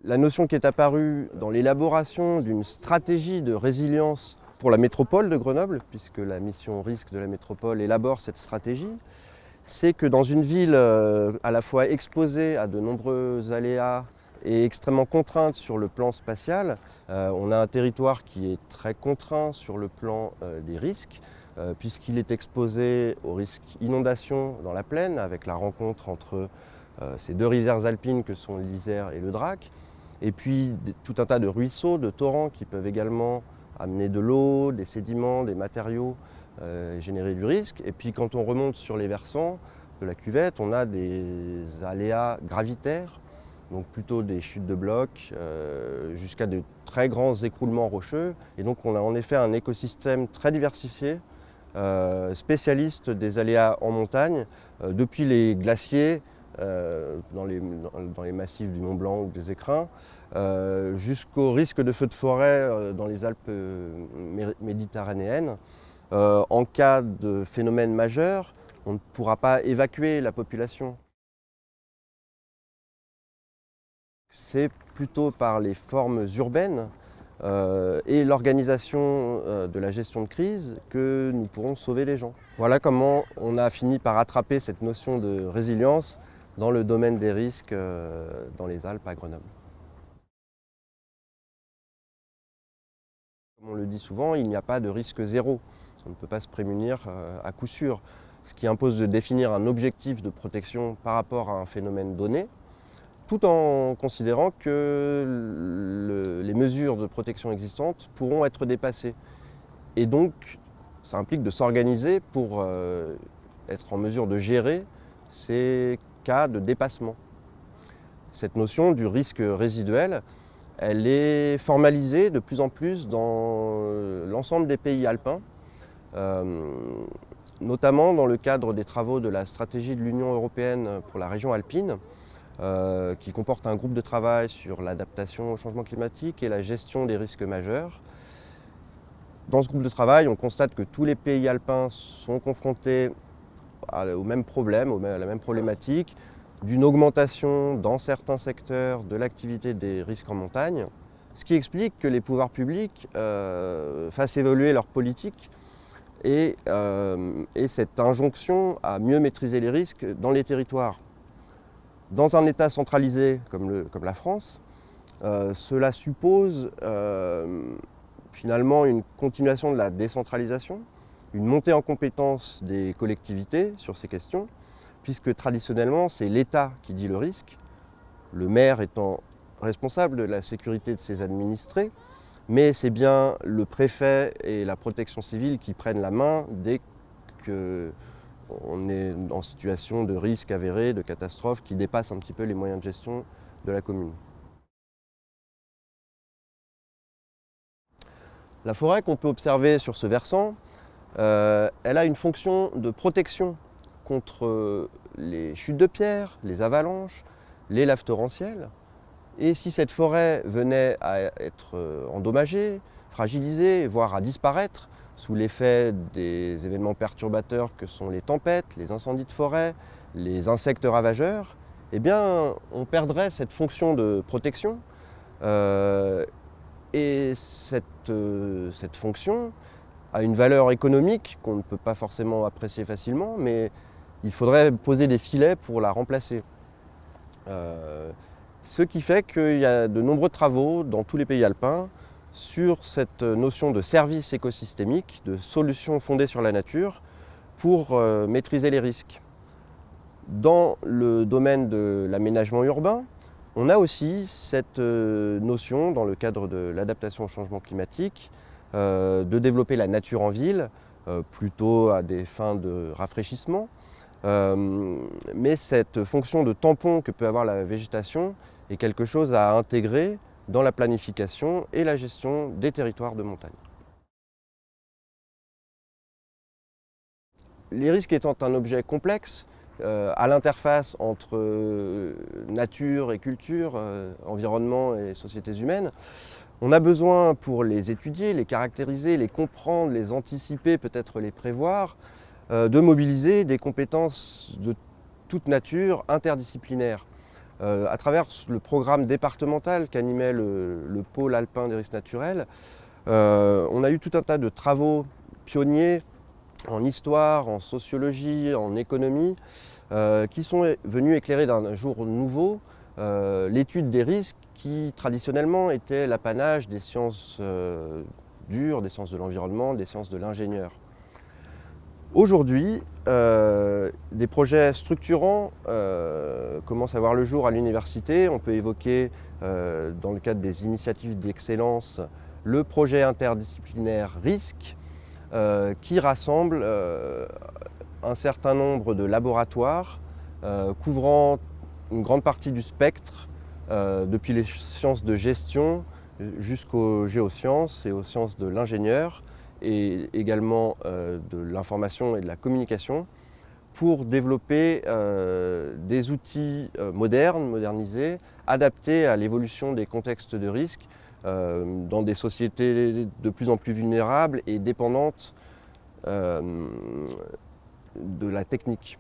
La notion qui est apparue dans l'élaboration d'une stratégie de résilience pour la métropole de Grenoble, puisque la mission risque de la métropole élabore cette stratégie, c'est que dans une ville à la fois exposée à de nombreux aléas et extrêmement contrainte sur le plan spatial, on a un territoire qui est très contraint sur le plan des risques, puisqu'il est exposé aux risques inondation dans la plaine, avec la rencontre entre ces deux rizières alpines que sont l'Isère et le Drac, et puis tout un tas de ruisseaux, de torrents qui peuvent également amener de l'eau, des sédiments, des matériaux, générer du risque. Et puis quand on remonte sur les versants de la cuvette, on a des aléas gravitaires, donc plutôt des chutes de blocs, jusqu'à de très grands écroulements rocheux. Et donc on a en effet un écosystème très diversifié, spécialiste des aléas en montagne, depuis les glaciers, dans les massifs du Mont Blanc ou des Écrins, jusqu'au risque de feux de forêt dans les Alpes méditerranéennes. En cas de phénomène majeur, on ne pourra pas évacuer la population. C'est plutôt par les formes urbaines et l'organisation de la gestion de crise que nous pourrons sauver les gens. Voilà comment on a fini par attraper cette notion de résilience dans le domaine des risques dans les Alpes à Grenoble. Comme on le dit souvent, il n'y a pas de risque zéro. On ne peut pas se prémunir à coup sûr. Ce qui impose de définir un objectif de protection par rapport à un phénomène donné, tout en considérant que les mesures de protection existantes pourront être dépassées. Et donc, ça implique de s'organiser pour être en mesure de gérer ces cas de dépassement. Cette notion du risque résiduel, elle est formalisée de plus en plus dans l'ensemble des pays alpins, notamment dans le cadre des travaux de la stratégie de l'Union européenne pour la région alpine, qui comporte un groupe de travail sur l'adaptation au changement climatique et la gestion des risques majeurs. Dans ce groupe de travail, on constate que tous les pays alpins sont confrontés au même problème, à la même problématique, d'une augmentation dans certains secteurs de l'activité des risques en montagne, ce qui explique que les pouvoirs publics fassent évoluer leur politique et cette injonction à mieux maîtriser les risques dans les territoires. Dans un État centralisé comme la France, cela suppose finalement une continuation de la décentralisation, une montée en compétence des collectivités sur ces questions, puisque traditionnellement c'est l'État qui dit le risque, le maire étant responsable de la sécurité de ses administrés, mais c'est bien le préfet et la protection civile qui prennent la main dès qu'on est en situation de risque avéré, de catastrophe qui dépasse un petit peu les moyens de gestion de la commune. La forêt qu'on peut observer sur ce versant, elle a une fonction de protection contre les chutes de pierre, les avalanches, les laves torrentielles. Et si cette forêt venait à être endommagée, fragilisée, voire à disparaître sous l'effet des événements perturbateurs que sont les tempêtes, les incendies de forêt, les insectes ravageurs, eh bien, on perdrait cette fonction de protection. Et cette fonction a une valeur économique qu'on ne peut pas forcément apprécier facilement, mais il faudrait poser des filets pour la remplacer. Ce qui fait qu'il y a de nombreux travaux dans tous les pays alpins sur cette notion de service écosystémique, de solutions fondées sur la nature pour maîtriser les risques. Dans le domaine de l'aménagement urbain, on a aussi cette notion, dans le cadre de l'adaptation au changement climatique, de développer la nature en ville, plutôt à des fins de rafraîchissement. Mais cette fonction de tampon que peut avoir la végétation est quelque chose à intégrer dans la planification et la gestion des territoires de montagne. Les risques étant un objet complexe, à l'interface entre nature et culture, environnement et sociétés humaines, on a besoin pour les étudier, les caractériser, les comprendre, les anticiper, peut-être les prévoir, de mobiliser des compétences de toute nature interdisciplinaires. À travers le programme départemental qu'animait le pôle alpin des risques naturels, on a eu tout un tas de travaux pionniers en histoire, en sociologie, en économie, qui sont venus éclairer d'un jour nouveau l'étude des risques qui traditionnellement était l'apanage des sciences dures, des sciences de l'environnement, des sciences de l'ingénieur. Aujourd'hui, des projets structurants commencent à voir le jour à l'université. On peut évoquer, dans le cadre des initiatives d'excellence, le projet interdisciplinaire RISC, qui rassemble un certain nombre de laboratoires couvrant une grande partie du spectre, depuis les sciences de gestion jusqu'aux géosciences et aux sciences de l'ingénieur, et également de l'information et de la communication, pour développer des outils modernisés, adaptés à l'évolution des contextes de risque dans des sociétés de plus en plus vulnérables et dépendantes de la technique.